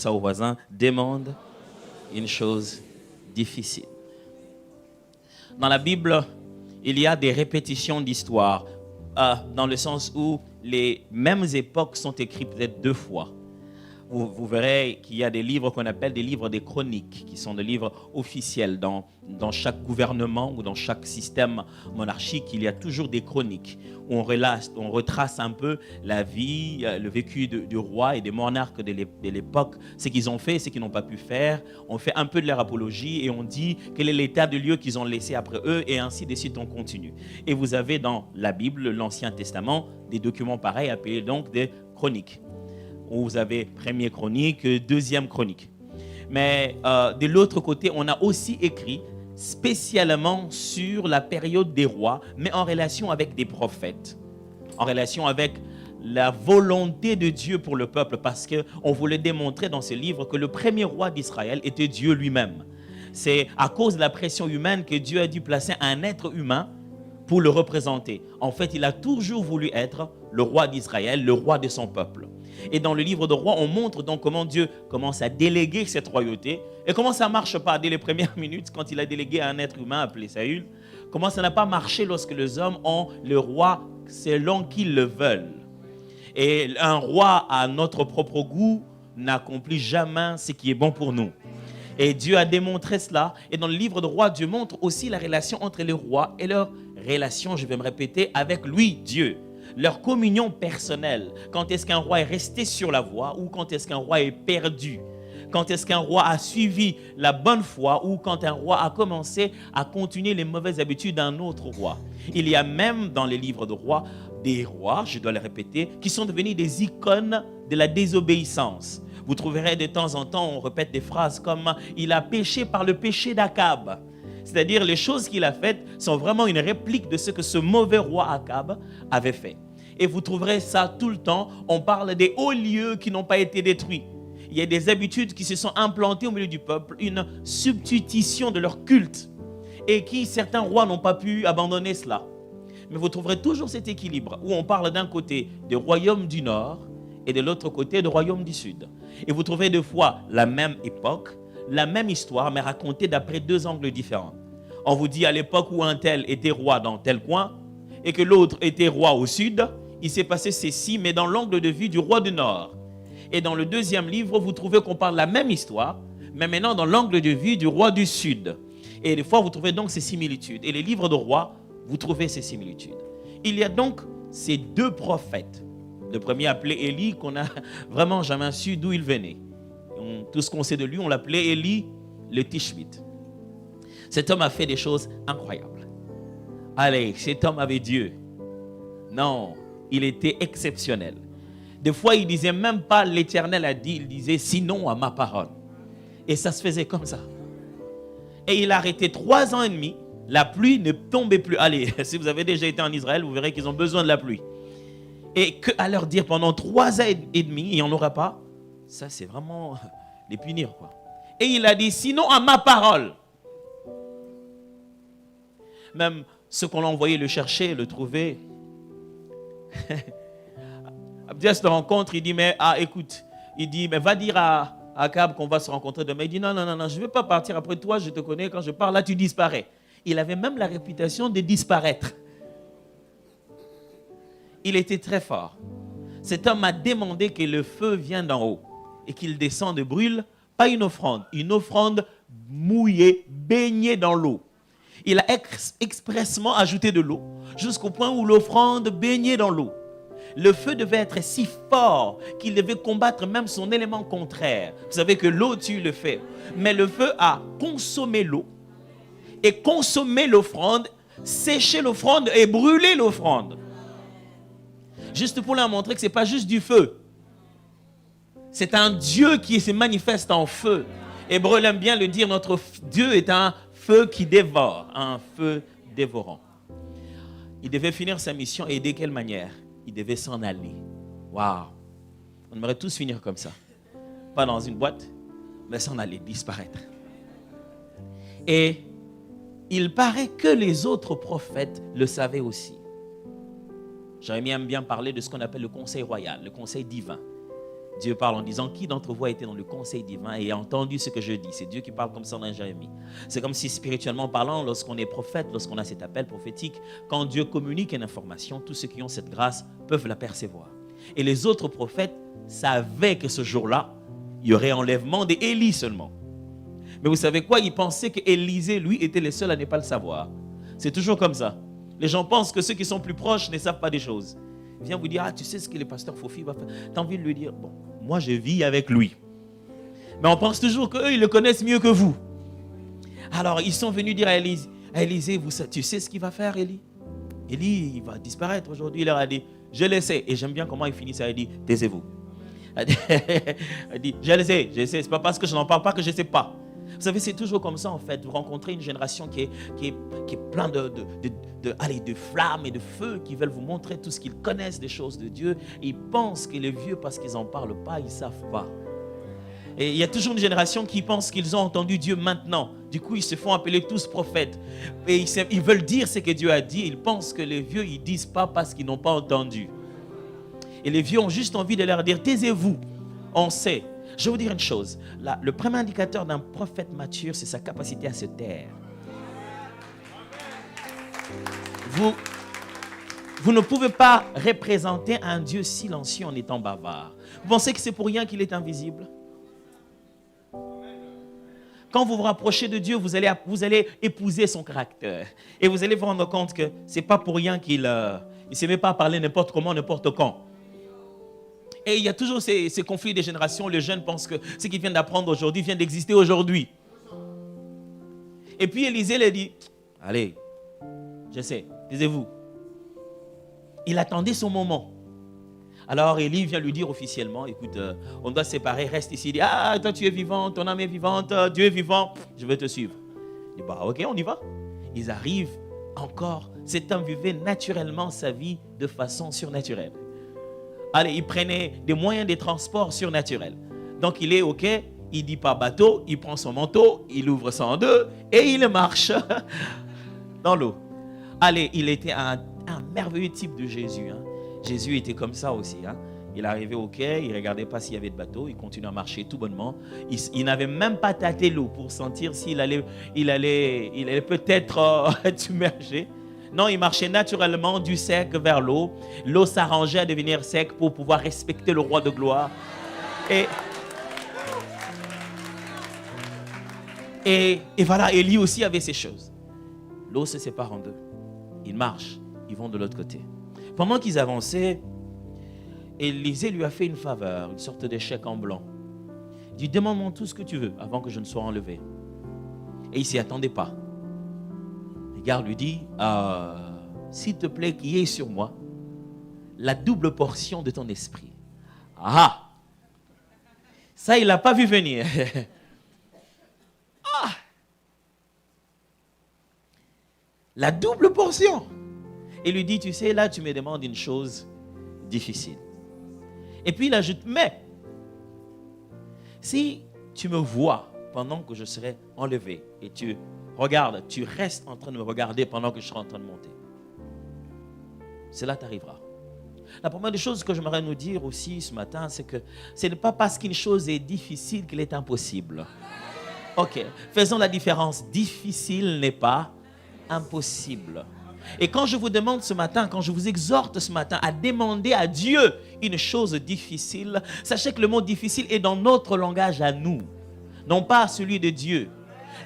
Ça au voisin, demande une chose difficile. Dans la Bible, il y a des répétitions d'histoires, dans le sens où les mêmes époques sont écrites peut-être deux fois. Vous verrez qu'il y a des livres qu'on appelle des livres des chroniques, qui sont des livres officiels. Dans chaque gouvernement ou dans chaque système monarchique, il y a toujours des chroniques où on retrace un peu la vie, le vécu du roi et des monarques de l'époque, ce qu'ils ont fait, ce qu'ils n'ont pas pu faire. On fait un peu de leur apologie et on dit quel est l'état de lieu qu'ils ont laissé après eux, et ainsi de suite on continue. Et vous avez dans la Bible, l'Ancien Testament, des documents pareils appelés donc des chroniques. Vous avez première chronique, deuxième chronique. Mais de l'autre côté, on a aussi écrit spécialement sur la période des rois, mais en relation avec des prophètes, en relation avec la volonté de Dieu pour le peuple, parce qu'on voulait démontrer dans ce livre que le premier roi d'Israël était Dieu lui-même. C'est à cause de la pression humaine que Dieu a dû placer un être humain pour le représenter. En fait, il a toujours voulu être le roi d'Israël, le roi de son peuple. Et dans le livre de Rois, on montre donc comment Dieu commence à déléguer cette royauté et comment ça ne marche pas dès les premières minutes quand il a délégué à un être humain appelé Saül. Comment ça n'a pas marché lorsque les hommes ont le roi selon qu'ils le veulent. Et un roi à notre propre goût n'accomplit jamais ce qui est bon pour nous. Et Dieu a démontré cela. Et dans le livre de Rois, Dieu montre aussi la relation entre les rois et leur relation, je vais me répéter, avec lui, Dieu. Leur communion personnelle. Quand est-ce qu'un roi est resté sur la voie ou quand est-ce qu'un roi est perdu? Quand est-ce qu'un roi a suivi la bonne foi ou quand un roi a commencé à continuer les mauvaises habitudes d'un autre roi? Il y a même dans les livres de rois des rois, je dois le répéter, qui sont devenus des icônes de la désobéissance. Vous trouverez de temps en temps, on répète des phrases comme « il a péché par le péché d'Akab ». C'est-à-dire les choses qu'il a faites sont vraiment une réplique de ce que ce mauvais roi Akab avait fait. Et vous trouverez ça tout le temps. On parle des hauts lieux qui n'ont pas été détruits. Il y a des habitudes qui se sont implantées au milieu du peuple, une substitution de leur culte. Et qui certains rois n'ont pas pu abandonner cela. Mais vous trouverez toujours cet équilibre où on parle d'un côté des royaumes du Nord et de l'autre côté des royaumes du Sud. Et vous trouvez deux fois la même époque, la même histoire, mais racontée d'après deux angles différents. On vous dit à l'époque où un tel était roi dans tel coin et que l'autre était roi au sud, il s'est passé ceci, mais dans l'angle de vue du roi du nord. Et dans le deuxième livre, vous trouvez qu'on parle de la même histoire, mais maintenant dans l'angle de vue du roi du sud. Et des fois, vous trouvez donc ces similitudes. Et les livres de rois, vous trouvez ces similitudes. Il y a donc ces deux prophètes. Le premier appelé Élie, qu'on n'a vraiment jamais su d'où il venait. Tout ce qu'on sait de lui, on l'appelait Élie le Tishbite. Cet homme a fait des choses incroyables. Allez, cet homme avait Dieu. Non, il était exceptionnel. Des fois, il ne disait même pas l'Éternel a dit, il disait sinon à ma parole. Et ça se faisait comme ça. Et il a arrêté 3 ans et demi. La pluie ne tombait plus. Allez, si vous avez déjà été en Israël, vous verrez qu'ils ont besoin de la pluie. Et qu'à leur dire pendant 3 ans et demi, il n'y en aura pas, ça c'est vraiment les punir, quoi. Et il a dit sinon à ma parole. Même ceux qu'on a envoyé le chercher, le trouver. Abdias le rencontre, il dit mais écoute, il dit mais va dire à Akab qu'on va se rencontrer demain. Il dit non, je ne vais pas partir après toi, je te connais, quand je pars là tu disparais. Il avait même la réputation de disparaître. Il était très fort. Cet homme a demandé que le feu vienne d'en haut et qu'il descende et brûle, pas une offrande mouillée, baignée dans l'eau. Il a expressement ajouté de l'eau jusqu'au point où l'offrande baignait dans l'eau. Le feu devait être si fort qu'il devait combattre même son élément contraire. Vous savez que l'eau tue le feu. Mais le feu a consommé l'eau et consommé l'offrande, séché l'offrande et brûlé l'offrande. Juste pour leur montrer que ce n'est pas juste du feu. C'est un Dieu qui se manifeste en feu. Hébreu aime bien le dire, notre Dieu est un feu qui dévore, un feu dévorant. Il devait finir sa mission et de quelle manière? Il devait s'en aller. Waouh! On aimerait tous finir comme ça. Pas dans une boîte, mais s'en aller, disparaître. Et il paraît que les autres prophètes le savaient aussi. Jérémie aime bien parler de ce qu'on appelle le conseil royal, le conseil divin. Dieu parle en disant, qui d'entre vous a été dans le conseil divin et a entendu ce que je dis? C'est Dieu qui parle comme ça dans Jérémie. C'est comme si spirituellement parlant, lorsqu'on est prophète, lorsqu'on a cet appel prophétique, quand Dieu communique une information, tous ceux qui ont cette grâce peuvent la percevoir. Et les autres prophètes savaient que ce jour-là, il y aurait enlèvement d'Élie seulement. Mais vous savez quoi? Ils pensaient qu'Élisée, lui, était le seul à ne pas le savoir. C'est toujours comme ça. Les gens pensent que ceux qui sont plus proches ne savent pas des choses. Il vient vous dire, ah, tu sais ce que le pasteur Fofi va faire. Tu as envie de lui dire, bon, moi je vis avec lui. Mais on pense toujours qu'eux, ils le connaissent mieux que vous. Alors, ils sont venus dire à Élisée, tu sais ce qu'il va faire, Élie? Élie, il va disparaître aujourd'hui. Il leur a dit, je le sais. Et j'aime bien comment il finit ça. Il dit, taisez-vous. Il dit, je le sais. C'est pas parce que je n'en parle pas que je ne sais pas. Vous savez, c'est toujours comme ça en fait. Vous rencontrez une génération qui est plein de flammes et de feu, qui veulent vous montrer tout ce qu'ils connaissent des choses de Dieu. Et ils pensent que les vieux, parce qu'ils n'en parlent pas, ils ne savent pas. Et il y a toujours une génération qui pense qu'ils ont entendu Dieu maintenant. Du coup, ils se font appeler tous prophètes. Et ils veulent dire ce que Dieu a dit. Ils pensent que les vieux, ils ne disent pas parce qu'ils n'ont pas entendu. Et les vieux ont juste envie de leur dire, taisez-vous, on sait. Je vais vous dire une chose, le premier indicateur d'un prophète mature, c'est sa capacité à se taire. Vous ne pouvez pas représenter un Dieu silencieux en étant bavard. Vous pensez que c'est pour rien qu'il est invisible? Quand vous vous rapprochez de Dieu, vous allez épouser son caractère. Et vous allez vous rendre compte que ce n'est pas pour rien qu'il ne se met pas à parler n'importe comment, n'importe quand. Et il y a toujours ces conflits des générations. Les jeunes pensent que ce qu'ils viennent d'apprendre aujourd'hui vient d'exister aujourd'hui. Et puis Élisée lui dit, allez, je sais, taisez-vous. Il attendait son moment. Alors Élie vient lui dire officiellement, écoute, on doit se séparer, reste ici. Il dit, ah, toi tu es vivant, ton âme est vivante, Dieu est vivant, je vais te suivre. Il dit, bah ok, on y va. Ils arrivent encore. Cet homme vivait naturellement sa vie de façon surnaturelle. Allez, il prenait des moyens de transport surnaturels. Donc il est ok, il dit pas bateau, il prend son manteau, il ouvre ça en deux et il marche dans l'eau. Allez, il était un merveilleux type de Jésus. Hein. Jésus était comme ça aussi. Hein. Il arrivait au quai, il ne regardait pas s'il y avait de bateau, il continuait à marcher tout bonnement. Il n'avait même pas tâté l'eau pour sentir s'il allait peut-être submerger. Non, il marchait naturellement du sec vers l'eau. L'eau s'arrangeait à devenir sec pour pouvoir respecter le roi de gloire. Et voilà, Élie aussi avait ces choses. L'eau se sépare en deux. Ils marchent, ils vont de l'autre côté. Pendant qu'ils avançaient, Élisée lui a fait une faveur, une sorte de chèque en blanc. Il dit, demande-moi tout ce que tu veux avant que je ne sois enlevé. Et il ne s'y attendait pas. Le gars lui dit, s'il te plaît, qu'il y ait sur moi la double portion de ton esprit. Ah! Ça, il ne l'a pas vu venir. Ah! La double portion. Il lui dit, tu sais, là, tu me demandes une chose difficile. Et puis il ajoute, mais si tu me vois pendant que je serai enlevé et tu regardes, tu restes en train de me regarder pendant que je serai en train de monter, cela t'arrivera. La première des choses que j'aimerais nous dire aussi ce matin, c'est que ce n'est pas parce qu'une chose est difficile qu'elle est impossible. Ok, faisons la différence. Difficile n'est pas impossible. Et quand je vous demande ce matin, quand je vous exhorte ce matin à demander à Dieu une chose difficile, sachez que le mot difficile est dans notre langage à nous, non pas celui de Dieu.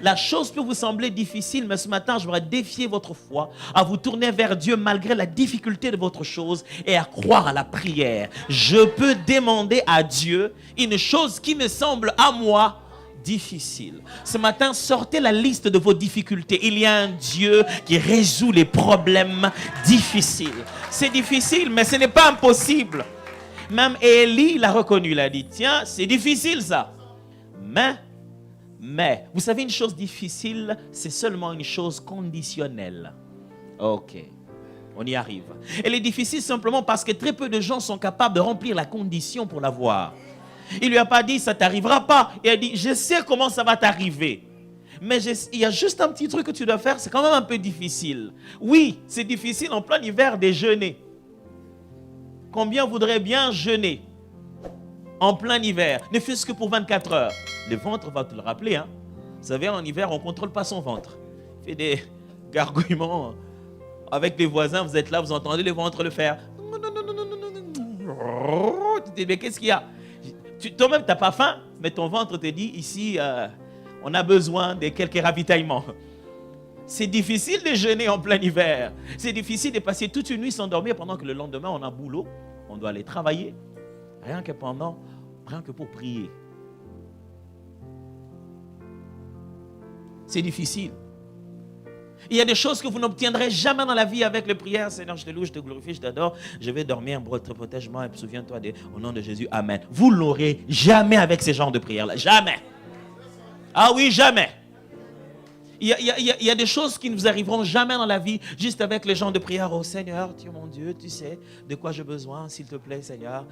La chose peut vous sembler difficile, mais ce matin, je voudrais défier votre foi à vous tourner vers Dieu malgré la difficulté de votre chose et à croire à la prière. Je peux demander à Dieu une chose qui me semble à moi difficile. Ce matin, sortez la liste de vos difficultés. Il y a un Dieu qui résout les problèmes difficiles. C'est difficile, mais ce n'est pas impossible. Même Élie l'a reconnu. Il a dit, tiens, c'est difficile ça. Mais, vous savez, une chose difficile, c'est seulement une chose conditionnelle. Ok, on y arrive. Elle est difficile simplement parce que très peu de gens sont capables de remplir la condition pour l'avoir. Il ne lui a pas dit, ça ne t'arrivera pas. Il a dit, je sais comment ça va t'arriver. Mais il y a juste un petit truc que tu dois faire, c'est quand même un peu difficile. Oui, c'est difficile en plein hiver de jeûner. Combien voudraient bien jeûner? en plein hiver, ne fût-ce que pour 24 heures. Le ventre va te le rappeler. Hein. Vous savez, en hiver, on ne contrôle pas son ventre. Il fait des gargouillements. Avec les voisins, vous êtes là, vous entendez le ventre le faire. Tu te dis, mais qu'est-ce qu'il y a? Toi-même, tu n'as pas faim, mais ton ventre te dit, ici, on a besoin de quelques ravitaillements. C'est difficile de jeûner en plein hiver. C'est difficile de passer toute une nuit sans dormir pendant que le lendemain, on a boulot. On doit aller travailler. Rien que pour prier. C'est difficile. Il y a des choses que vous n'obtiendrez jamais dans la vie avec les prières. Seigneur, je te loue, je te glorifie, je t'adore. Je vais dormir, protège-moi et souviens-toi au nom de Jésus. Amen. Vous ne l'aurez jamais avec ce genre de prières-là. Jamais. Ah oui, jamais. Il y a des choses qui ne vous arriveront jamais dans la vie juste avec les gens de prière. Oh Seigneur, tu es mon Dieu, tu sais de quoi j'ai besoin, s'il te plaît, Seigneur.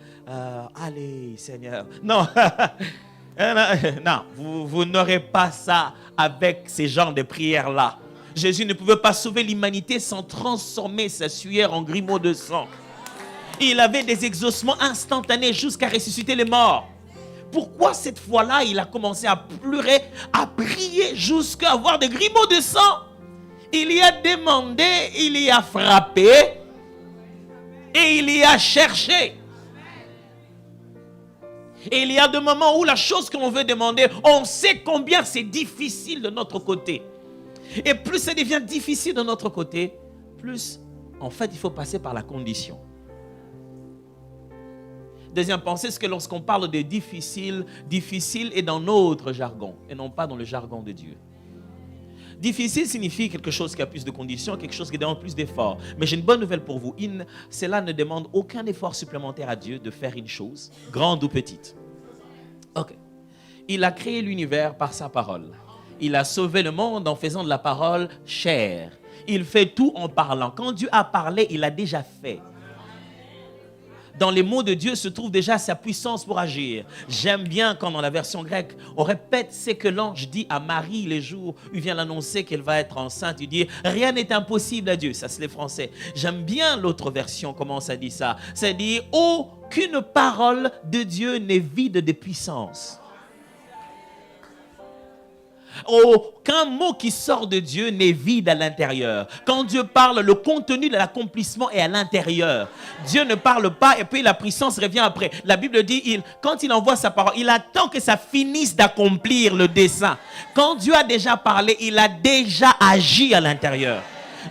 Allez, Seigneur. Non. Non, vous n'aurez pas ça avec ces genres de prières-là. Jésus ne pouvait pas sauver l'humanité sans transformer sa sueur en grumeaux de sang. Il avait des exaucements instantanés jusqu'à ressusciter les morts. Pourquoi cette fois-là, il a commencé à pleurer, à prier jusqu'à avoir des grumeaux de sang? Il y a demandé, il y a frappé et il y a cherché. Et il y a des moments où la chose que l'on veut demander, on sait combien c'est difficile de notre côté. Et plus ça devient difficile de notre côté, plus en fait il faut passer par la condition. Deuxième pensée, c'est que lorsqu'on parle de difficile, difficile est dans notre jargon et non pas dans le jargon de Dieu. Difficile signifie quelque chose qui a plus de conditions, quelque chose qui demande plus d'efforts. Mais j'ai une bonne nouvelle pour vous. Cela ne demande aucun effort supplémentaire à Dieu de faire une chose, grande ou petite. Ok. Il a créé l'univers par sa parole. Il a sauvé le monde en faisant de la parole chair. Il fait tout en parlant. Quand Dieu a parlé, il a déjà fait. Dans les mots de Dieu se trouve déjà sa puissance pour agir. J'aime bien quand dans la version grecque, on répète ce que l'ange dit à Marie les jours où il vient l'annoncer qu'elle va être enceinte. Il dit, rien n'est impossible à Dieu. Ça, c'est les Français. J'aime bien l'autre version, comment ça dit ça. Ça dit, aucune parole de Dieu n'est vide de puissance. Aucun mot qui sort de Dieu n'est vide à l'intérieur. Quand Dieu parle, le contenu de l'accomplissement est à l'intérieur. Dieu ne parle pas et puis la puissance revient après. La Bible dit, quand il envoie sa parole, il attend que ça finisse d'accomplir le dessein. Quand Dieu a déjà parlé, il a déjà agi à l'intérieur.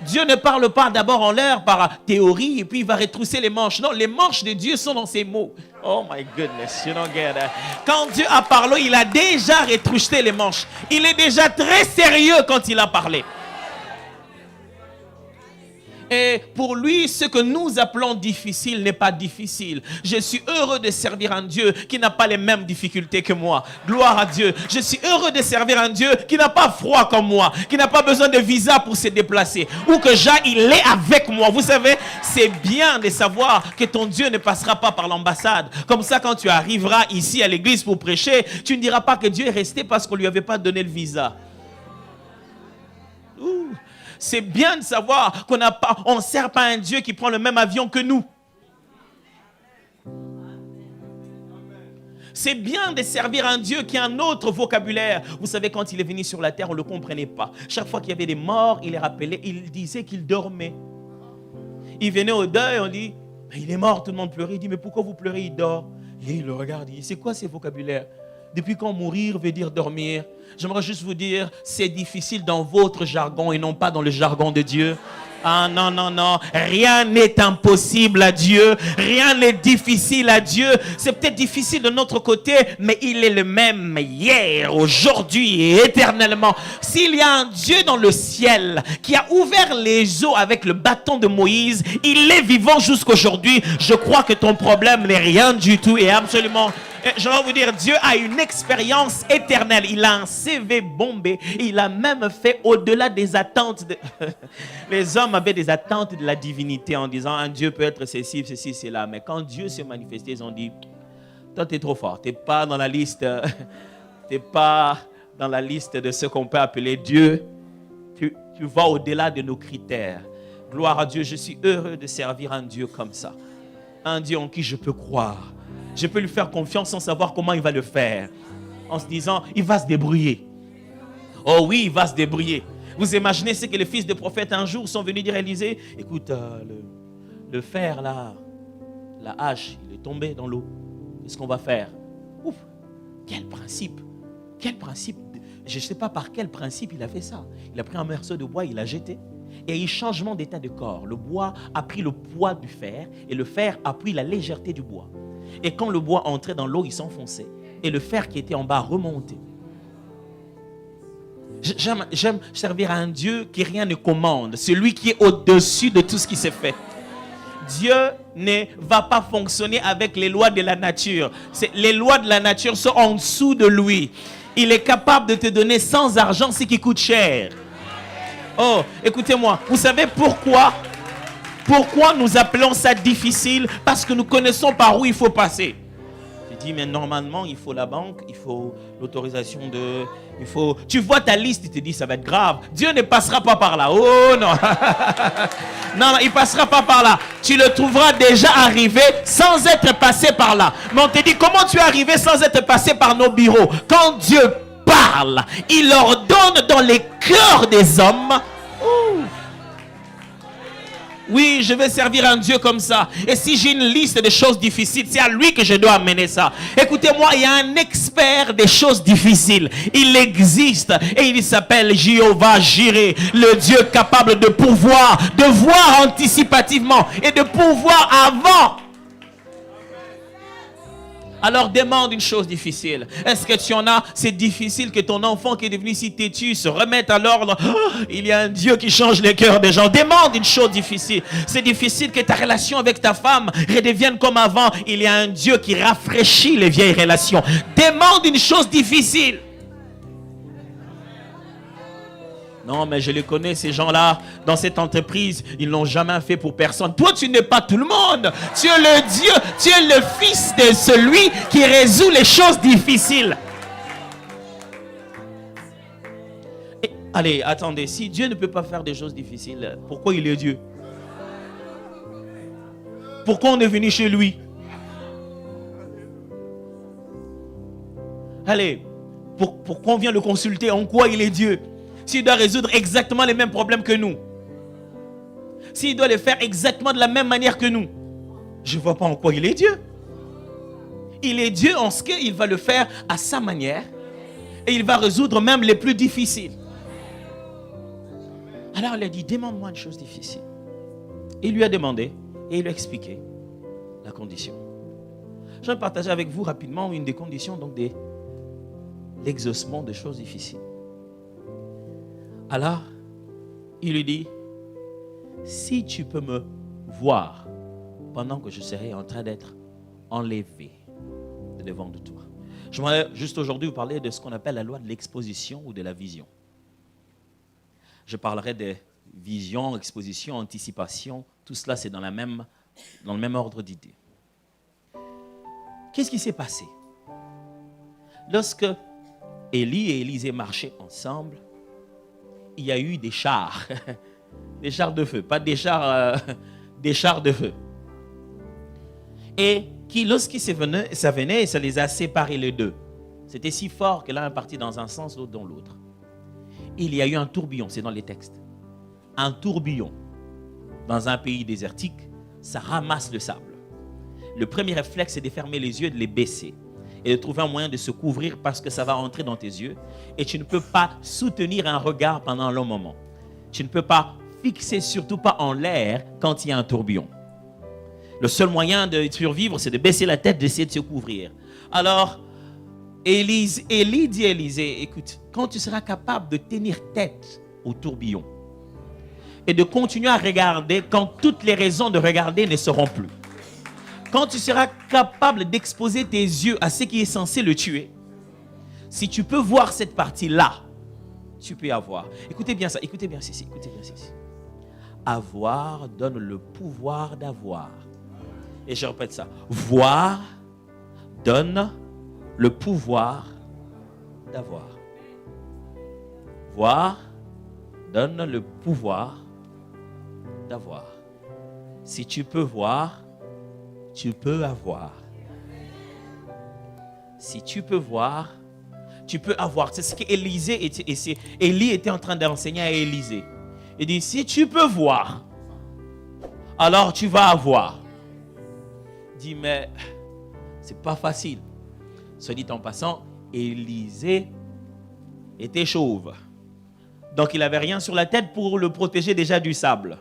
Dieu ne parle pas d'abord en l'air par théorie et puis il va retrousser les manches. Non, les manches de Dieu sont dans ses mots. Oh my goodness, you don't get that. Quand Dieu a parlé, il a déjà retroussé les manches. Il est déjà très sérieux quand il a parlé. Et pour lui, ce que nous appelons difficile n'est pas difficile. Je suis heureux de servir un Dieu qui n'a pas les mêmes difficultés que moi. Gloire à Dieu. Je suis heureux de servir un Dieu qui n'a pas froid comme moi, qui n'a pas besoin de visa pour se déplacer. Ou que il est avec moi. Vous savez, c'est bien de savoir que ton Dieu ne passera pas par l'ambassade. Comme ça, quand tu arriveras ici à l'église pour prêcher, tu ne diras pas que Dieu est resté parce qu'on ne lui avait pas donné le visa. Ouh. C'est bien de savoir qu'on ne sert pas un Dieu qui prend le même avion que nous. C'est bien de servir un Dieu qui a un autre vocabulaire. Vous savez, quand il est venu sur la terre, on ne le comprenait pas. Chaque fois qu'il y avait des morts, il les rappelait, il disait qu'il dormait. Il venait au deuil, on dit, il est mort, tout le monde pleurait. Il dit, mais pourquoi vous pleurez, il dort. Et il le regarde, il dit, c'est quoi ces vocabulaires? Depuis quand mourir veut dire dormir? J'aimerais juste vous dire, c'est difficile dans votre jargon et non pas dans le jargon de Dieu. Ah non, non, non. Rien n'est impossible à Dieu. Rien n'est difficile à Dieu. C'est peut-être difficile de notre côté, mais il est le même hier, aujourd'hui et éternellement. S'il y a un Dieu dans le ciel qui a ouvert les eaux avec le bâton de Moïse, il est vivant jusqu'aujourd'hui. Je crois que ton problème n'est rien du tout et absolument... Je vais vous dire, Dieu a une expérience éternelle. Il a un CV bombé. Il a même fait au-delà des attentes. Les hommes avaient des attentes de la divinité en disant, un Dieu peut être ceci, cela. Mais quand Dieu s'est manifesté, ils ont dit, toi, tu es trop fort. Tu n'es pas dans la liste. Tu n'es pas dans la liste de ce qu'on peut appeler Dieu. Tu vas au-delà de nos critères. Gloire à Dieu, je suis heureux de servir un Dieu comme ça. Un Dieu en qui je peux croire. je peux lui faire confiance sans savoir comment il va le faire. En se disant, il va se débrouiller. Oh oui, il va se débrouiller. Vous imaginez ce que les fils de prophètes un jour sont venus dire à Élisée, écoute, le fer là, la hache, il est tombé dans l'eau. Qu'est-ce qu'on va faire? Ouf, quel principe. Quel principe. Je ne sais pas par quel principe il a fait ça. Il a pris un morceau de bois, il l'a jeté. Et il y a eu changement d'état de corps. Le bois a pris le poids du fer et le fer a pris la légèreté du bois. Et quand le bois entrait dans l'eau, il s'enfonçait. Et le fer qui était en bas remontait. J'aime servir à un Dieu qui rien ne commande. Celui qui est au-dessus de tout ce qui s'est fait. Dieu ne va pas fonctionner avec les lois de la nature. Les lois de la nature sont en dessous de lui. Il est capable de te donner sans argent ce qui coûte cher. Oh, écoutez-moi. Vous savez pourquoi? Pourquoi nous appelons ça difficile? Parce que nous connaissons par où il faut passer. Je dis, mais normalement, il faut la banque, il faut l'autorisation de... Tu vois ta liste, tu te dis, ça va être grave. Dieu ne passera pas par là. Oh non. Non, il ne passera pas par là. Tu le trouveras déjà arrivé sans être passé par là. Mais on te dit, comment tu es arrivé sans être passé par nos bureaux? Quand Dieu parle, il ordonne dans les cœurs des hommes. Ouh. Oui, je vais servir un Dieu comme ça. Et si j'ai une liste de choses difficiles, c'est à lui que je dois amener ça. Écoutez-moi, il y a un expert des choses difficiles. Il existe et il s'appelle Jéhovah Jireh, le Dieu capable de pouvoir, de voir anticipativement et de pouvoir avant. Alors demande une chose difficile. Est-ce que tu en as? C'est difficile que ton enfant qui est devenu si têtu se remette à l'ordre. Oh, il y a un Dieu qui change les cœurs des gens. Demande une chose difficile. C'est difficile que ta relation avec ta femme redevienne comme avant. Il y a un Dieu qui rafraîchit les vieilles relations. Demande une chose difficile. Non, mais je les connais, ces gens-là, dans cette entreprise, ils n'ont jamais fait pour personne. Toi, tu n'es pas tout le monde. Tu es le Dieu, tu es le fils de celui qui résout les choses difficiles. Et, allez, attendez, si Dieu ne peut pas faire des choses difficiles, pourquoi il est Dieu? Pourquoi on est venu chez lui? Allez, pourquoi on vient le consulter? En quoi il est Dieu? S'il doit résoudre exactement les mêmes problèmes que nous, s'il doit les faire exactement de la même manière que nous, je ne vois pas en quoi il est Dieu. Il est Dieu en ce qu'il va le faire à sa manière et il va résoudre même les plus difficiles. Alors il a dit, demande-moi une chose difficile. Il lui a demandé et il lui a expliqué la condition. Je vais partager avec vous rapidement une des conditions donc de l'exaucement de choses difficiles. Alors, il lui dit, si tu peux me voir pendant que je serai en train d'être enlevé de devant de toi. Je voudrais juste aujourd'hui vous parler de ce qu'on appelle la loi de l'exposition ou de la vision. Je parlerai de vision, exposition, anticipation. Tout cela, c'est dans le même ordre d'idées. Qu'est-ce qui s'est passé? Lorsque Élie et Élisée marchaient ensemble, il y a eu des chars, des chars de feu, pas des chars de feu. Et qui, lorsqu'ils venait, ça les a séparés les deux. C'était si fort que l'un est parti dans un sens, l'autre dans l'autre. Il y a eu un tourbillon, c'est dans les textes. Un tourbillon dans un pays désertique, ça ramasse le sable. Le premier réflexe, c'est de fermer les yeux et de les baisser. Et de trouver un moyen de se couvrir parce que ça va entrer dans tes yeux. Et tu ne peux pas soutenir un regard pendant un long moment. Tu ne peux pas fixer, surtout pas en l'air, quand il y a un tourbillon. Le seul moyen de survivre, c'est de baisser la tête, d'essayer de se couvrir. Alors, Élie dit à Élisée, écoute, quand tu seras capable de tenir tête au tourbillon et de continuer à regarder quand toutes les raisons de regarder ne seront plus. Quand tu seras capable d'exposer tes yeux à ce qui est censé le tuer, si tu peux voir cette partie-là, tu peux avoir. Écoutez bien ça, écoutez bien ceci. Avoir donne le pouvoir d'avoir. Et je répète ça. Voir donne le pouvoir d'avoir. Voir donne le pouvoir d'avoir. Si tu peux voir, tu peux avoir. si tu peux voir, tu peux avoir. C'est ce qu'Élie était en train d'enseigner à Élisée. Il dit, si tu peux voir, alors tu vas avoir. Il dit, mais c'est pas facile. Soit dit en passant, Élisée était chauve. Donc il n'avait rien sur la tête pour le protéger déjà du sable.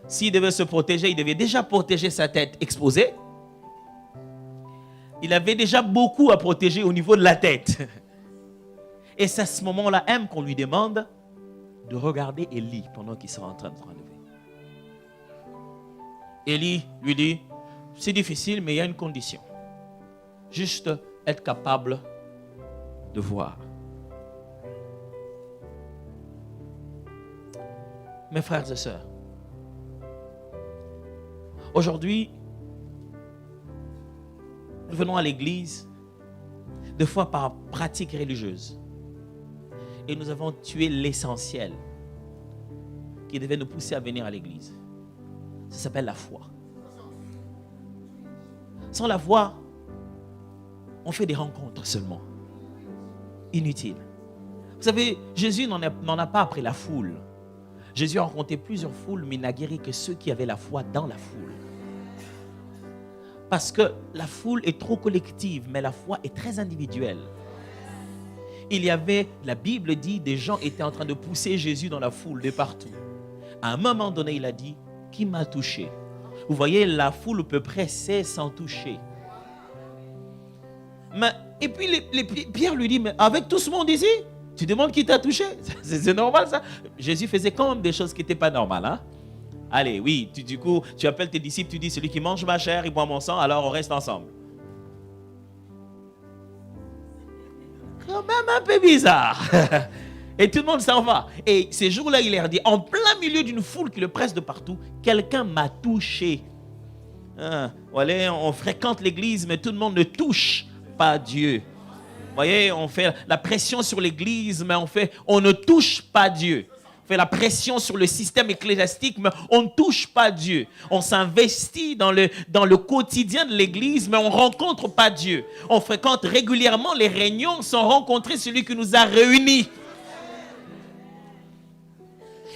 S'il devait se protéger, il devait déjà protéger sa tête exposée. Il avait déjà beaucoup à protéger au niveau de la tête. Et c'est à ce moment-là même qu'on lui demande de regarder Élie pendant qu'il sera en train de se relever. Élie lui dit, c'est difficile, mais il y a une condition. Juste être capable de voir. Mes frères et sœurs, aujourd'hui, nous venons à l'église, des fois par pratique religieuse. Et nous avons tué l'essentiel qui devait nous pousser à venir à l'église. Ça s'appelle la foi. Sans la foi, on fait des rencontres seulement. Inutiles. Vous savez, Jésus n'en a pas après la foule. Jésus a rencontré plusieurs foules, mais il n'a guéri que ceux qui avaient la foi dans la foule. Parce que la foule est trop collective, mais la foi est très individuelle. Il y avait, la Bible dit, des gens étaient en train de pousser Jésus dans la foule de partout. À un moment donné, il a dit, qui m'a touché? Vous voyez, la foule peut presser sans toucher. Mais, et puis Pierre lui dit, mais avec tout ce monde ici, tu demandes qui t'a touché? C'est normal ça. Jésus faisait quand même des choses qui n'étaient pas normales. Hein? Allez, oui, du coup, tu appelles tes disciples, tu dis, celui qui mange ma chair, il boit mon sang, alors on reste ensemble. Quand même un peu bizarre. Et tout le monde s'en va. Et ces jours-là, il leur dit, en plein milieu d'une foule qui le presse de partout, quelqu'un m'a touché. Voilà, on fréquente l'église, mais tout le monde ne touche pas Dieu. Vous voyez, on fait la pression sur l'église, mais on ne touche pas Dieu. On fait la pression sur le système ecclésiastique, mais on ne touche pas Dieu. On s'investit dans le quotidien de l'église, mais on ne rencontre pas Dieu. On fréquente régulièrement les réunions sans rencontrer celui qui nous a réunis.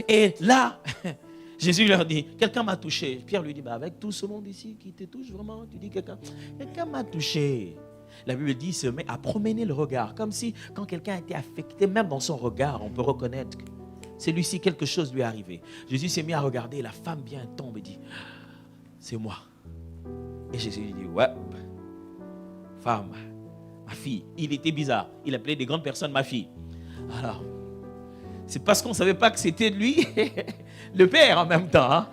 Et là, Jésus leur dit, quelqu'un m'a touché. Pierre lui dit, avec tout ce monde ici qui te touche vraiment, tu dis quelqu'un m'a touché. La Bible dit, il se met à promener le regard, comme si quand quelqu'un a été affecté, même dans son regard, on peut reconnaître que celui-ci, quelque chose lui est arrivé. Jésus s'est mis à regarder, la femme bien tombe et dit, c'est moi. Et Jésus lui dit, ouais, femme, ma fille. Il était bizarre, il appelait des grandes personnes ma fille. Alors, c'est parce qu'on ne savait pas que c'était lui, le Père en même temps. Hein?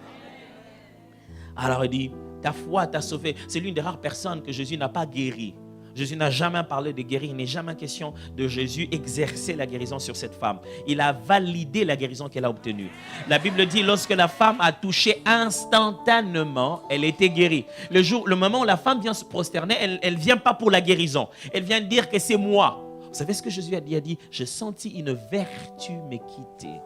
Alors il dit, ta foi t'a sauvé. C'est l'une des rares personnes que Jésus n'a pas guéri. Jésus n'a jamais parlé de guérir. Il n'est jamais question de Jésus exercer la guérison sur cette femme. Il a validé la guérison qu'elle a obtenue. La Bible dit, lorsque la femme a touché instantanément, elle était guérie. Le moment où la femme vient se prosterner, elle ne vient pas pour la guérison. Elle vient dire que c'est moi. Vous savez ce que Jésus a dit? Il a dit, j'ai senti une vertu me quitter.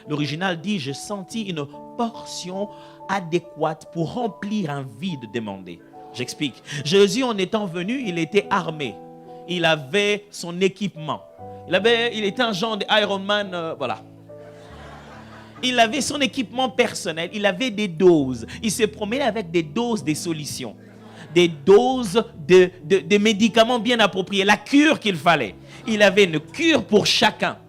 L'original dit, j'ai senti une portion adéquate pour remplir un vide demandé. J'explique. Jésus, en étant venu, il était armé. Il avait son équipement. Il était un genre d'Iron Man, voilà. Il avait son équipement personnel. Il avait des doses. Il se promenait avec des doses des solutions. Des doses de médicaments bien appropriés. La cure qu'il fallait. Il avait une cure pour chacun.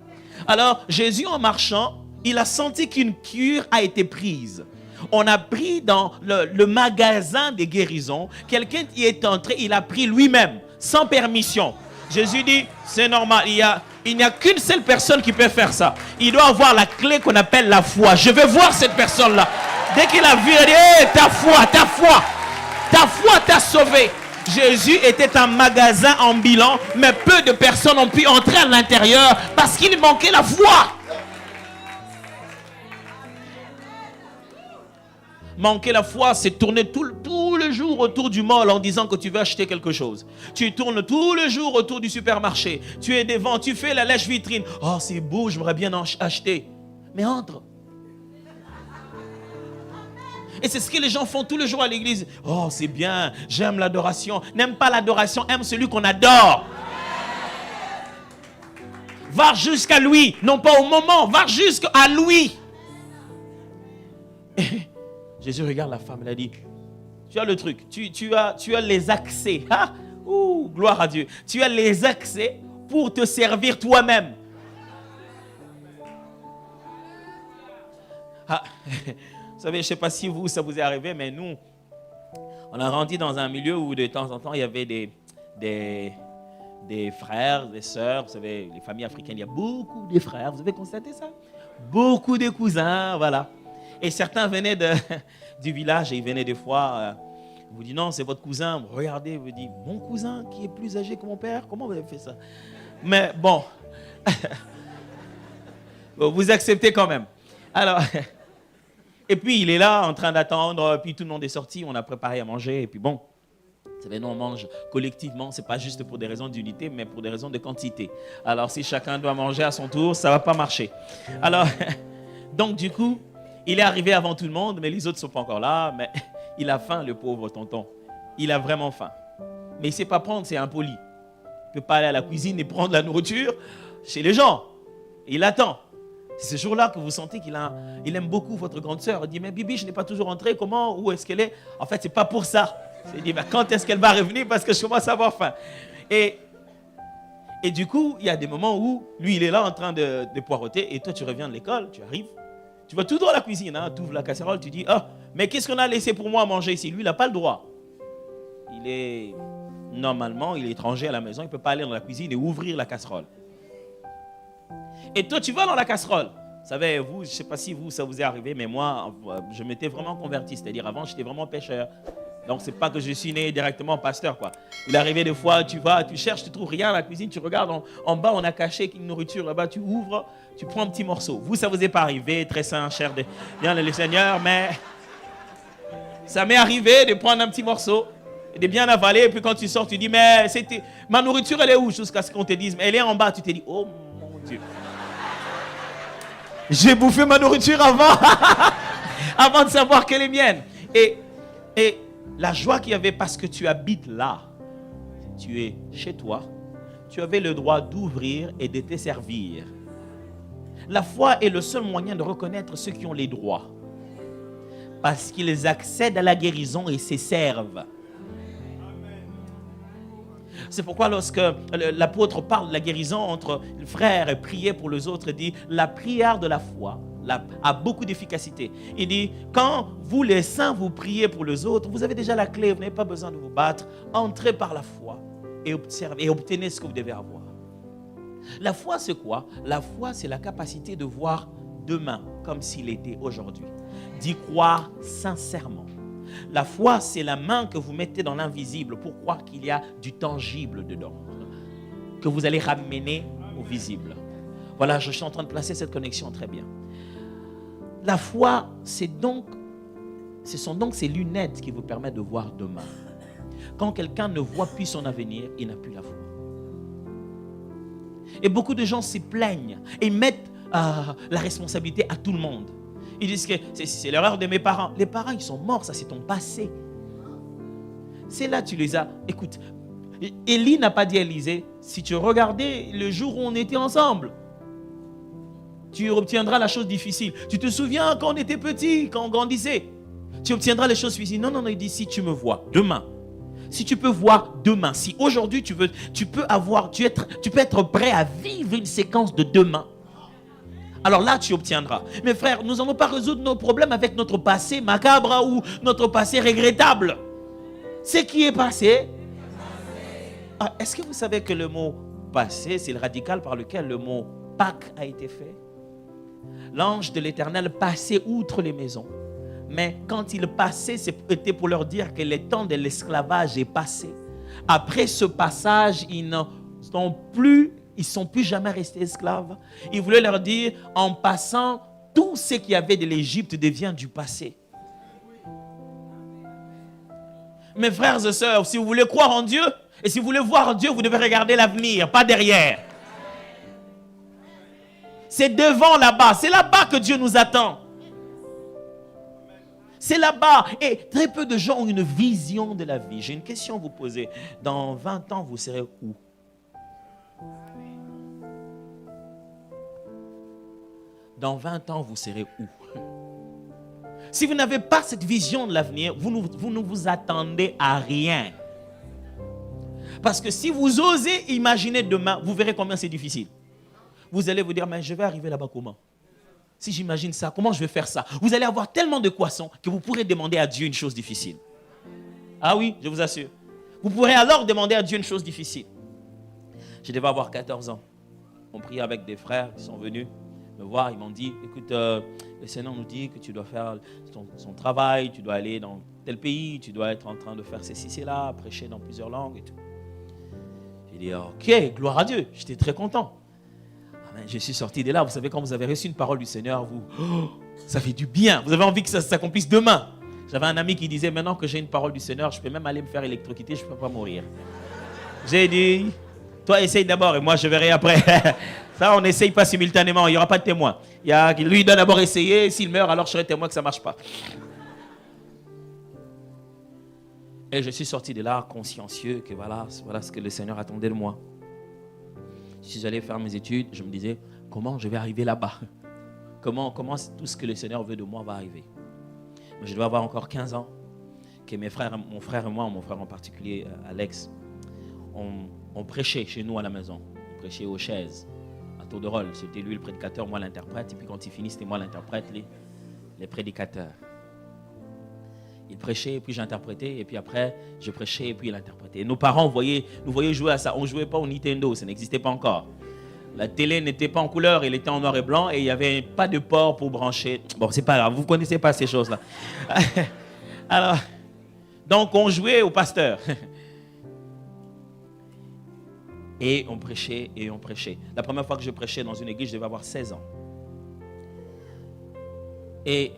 Alors, Jésus, en marchant, il a senti qu'une cure a été prise. On a pris dans le magasin des guérisons, quelqu'un qui est entré, il a pris lui-même, sans permission. Jésus dit, c'est normal, il n'y a qu'une seule personne qui peut faire ça. Il doit avoir la clé qu'on appelle la foi. Je vais voir cette personne-là. Dès qu'il a vu, il a dit, hey, ta foi t'a sauvé. Jésus était un magasin ambulant, mais peu de personnes ont pu entrer à l'intérieur parce qu'il manquait la foi. Manquer la foi, c'est tourner tout le jour autour du mall en disant que tu veux acheter quelque chose. Tu tournes tout le jour autour du supermarché. Tu es devant, tu fais la lèche-vitrine. Oh, c'est beau, j'aimerais bien en acheter. Mais entre. Et c'est ce que les gens font tous les jours à l'église. Oh, c'est bien, j'aime l'adoration. N'aime pas l'adoration, aime celui qu'on adore. Va jusqu'à lui, non pas au moment, va jusqu'à lui. Et Jésus regarde la femme, il a dit, tu as le truc, tu as les accès. Ah, gloire à Dieu. Tu as les accès pour te servir toi-même. Ah, vous savez, je ne sais pas si ça vous est arrivé, mais nous, on a grandi dans un milieu où de temps en temps, il y avait des frères, des sœurs. Vous savez, les familles africaines, il y a beaucoup de frères. Vous avez constaté ça? Beaucoup de cousins, voilà. Et certains venaient du village et ils venaient des fois, vous dites non, c'est votre cousin. Vous regardez, vous dites, mon cousin qui est plus âgé que mon père, comment vous avez fait ça? Mais bon, vous acceptez quand même. Alors, et puis il est là en train d'attendre, puis tout le monde est sorti, on a préparé à manger, et puis bon, vous savez, nous on mange collectivement, c'est pas juste pour des raisons d'unité, mais pour des raisons de quantité. Alors si chacun doit manger à son tour, ça va pas marcher. Alors, donc du coup, il est arrivé avant tout le monde, mais les autres ne sont pas encore là, mais il a faim, le pauvre tonton. Il a vraiment faim. Mais il ne sait pas prendre, c'est impoli. Il ne peut pas aller à la cuisine et prendre la nourriture chez les gens. Et il attend. C'est ce jour-là que vous sentez qu'il aime beaucoup votre grande sœur. Il dit, mais Bibi, je n'ai pas toujours rentré, comment, où est-ce qu'elle est? En fait, ce n'est pas pour ça. Il dit, mais quand est-ce qu'elle va revenir? Parce que je commence à avoir faim. Et du coup, il y a des moments où, lui, il est là en train de poireauter, et toi, tu reviens de l'école, tu arrives, tu vas tout droit à la cuisine, hein, tu ouvres la casserole, tu dis, ah, mais qu'est-ce qu'on a laissé pour moi à manger ici? Lui, il n'a pas le droit. Normalement, il est étranger à la maison, il ne peut pas aller dans la cuisine et ouvrir la casserole. Et toi, tu vas dans la casserole. Vous savez, vous, je ne sais pas si ça vous est arrivé, mais moi, je m'étais vraiment converti. C'est-à-dire, avant, j'étais vraiment pécheur. Donc, ce n'est pas que je suis né directement pasteur, quoi. Il arrivait des fois, tu vas, tu cherches, tu ne trouves rien à la cuisine, tu regardes en bas, on a caché une nourriture là-bas, tu ouvres, tu prends un petit morceau. Vous, ça ne vous est pas arrivé, très saint, cher de bien le Seigneur, mais ça m'est arrivé de prendre un petit morceau, de bien avaler, et puis quand tu sors, tu dis, mais ma nourriture, elle est où? Jusqu'à ce qu'on te dise, mais elle est en bas, tu te dis, oh mon Dieu. J'ai bouffé ma nourriture avant de savoir qu'elle est mienne. Et la joie qu'il y avait parce que tu habites là, tu es chez toi, tu avais le droit d'ouvrir et de te servir. La foi est le seul moyen de reconnaître ceux qui ont les droits. Parce qu'ils accèdent à la guérison et se servent. C'est pourquoi lorsque l'apôtre parle de la guérison entre les frères et prier pour les autres, il dit la prière de la foi a beaucoup d'efficacité. Il dit quand vous les saints vous priez pour les autres, vous avez déjà la clé, vous n'avez pas besoin de vous battre. Entrez par la foi et obtenez ce que vous devez avoir. La foi c'est quoi? La foi c'est la capacité de voir demain comme s'il était aujourd'hui. D'y croire sincèrement. La foi, c'est la main que vous mettez dans l'invisible pour croire qu'il y a du tangible dedans, que vous allez ramener au visible. Voilà, je suis en train de placer cette connexion très bien. La foi, ce sont donc ces lunettes qui vous permettent de voir demain. Quand quelqu'un ne voit plus son avenir, il n'a plus la foi. Et beaucoup de gens se plaignent et mettent la responsabilité à tout le monde. Ils disent que c'est l'erreur de mes parents. Les parents, ils sont morts, ça c'est ton passé. C'est là tu les as. Écoute, Élie n'a pas dit à Élisée, si tu regardais le jour où on était ensemble, tu obtiendras la chose difficile. Tu te souviens quand on était petit, quand on grandissait, tu obtiendras les choses difficiles. Non, il dit si tu me vois demain. Si tu peux voir demain, si aujourd'hui tu peux être prêt à vivre une séquence de demain. Alors là, tu obtiendras. Mes frères, nous n'allons pas résoudre nos problèmes avec notre passé macabre ou notre passé regrettable. Ce qui est passé. Est-ce que vous savez que le mot passé, c'est le radical par lequel le mot Pâques a été fait? L'ange de l'Éternel passait outre les maisons. Mais quand il passait, c'était pour leur dire que le temps de l'esclavage est passé. Après ce passage, ils ne sont plus jamais restés esclaves. Il voulait leur dire, en passant, tout ce qu'il y avait de l'Égypte devient du passé. Mes frères et sœurs, si vous voulez croire en Dieu, et si vous voulez voir Dieu, vous devez regarder l'avenir, pas derrière. C'est devant là-bas, c'est là-bas que Dieu nous attend. C'est là-bas. Et très peu de gens ont une vision de la vie. J'ai une question à vous poser. Dans 20 ans, vous serez où? Dans 20 ans, vous serez où? Si vous n'avez pas cette vision de l'avenir, vous ne vous attendez à rien. Parce que si vous osez imaginer demain, vous verrez combien c'est difficile. Vous allez vous dire, mais je vais arriver là-bas comment? Si j'imagine ça, comment je vais faire ça? Vous allez avoir tellement de poissons que vous pourrez demander à Dieu une chose difficile. Ah oui, je vous assure. Vous pourrez alors demander à Dieu une chose difficile. Je devais avoir 14 ans. On priait avec des frères qui sont venus me voir. Ils m'ont dit, écoute, le Seigneur nous dit que tu dois faire son travail, tu dois aller dans tel pays, tu dois être en train de faire ceci, cela, prêcher dans plusieurs langues et tout. J'ai dit, ok, gloire à Dieu. J'étais très content. Amen. Je suis sorti de là. Vous savez, quand vous avez reçu une parole du Seigneur, ça fait du bien. Vous avez envie que ça s'accomplisse demain. J'avais un ami qui disait, maintenant que j'ai une parole du Seigneur, je peux même aller me faire électrocuter, je ne peux pas mourir. J'ai dit, toi essaye d'abord et moi je verrai après. Ça, on n'essaye pas simultanément, il n'y aura pas de témoin. Lui doit d'abord essayer, s'il meurt, alors je serai témoin que ça ne marche pas. Et je suis sorti de là consciencieux que voilà ce que le Seigneur attendait de moi. Si j'allais faire mes études, je me disais, comment je vais arriver là-bas? Comment tout ce que le Seigneur veut de moi va arriver? Mais je dois avoir encore 15 ans, que mon frère et moi, mon frère en particulier, Alex, on prêchait chez nous à la maison. On prêchait aux chaises, à tour de rôle. C'était lui le prédicateur, moi l'interprète. Et puis quand il finit, c'était moi l'interprète, les prédicateurs. Il prêchait, et puis j'interprétais. Et puis après, je prêchais, et puis il interprétait. Et nos parents nous voyaient jouer à ça. On ne jouait pas au Nintendo, ça n'existait pas encore. La télé n'était pas en couleur, elle était en noir et blanc. Et il n'y avait pas de port pour brancher. Bon, c'est pas grave, vous ne connaissez pas ces choses-là. Alors, donc on jouait au pasteur. Et on prêchait, et on prêchait. La première fois que je prêchais dans une église, je devais avoir 16 ans. Et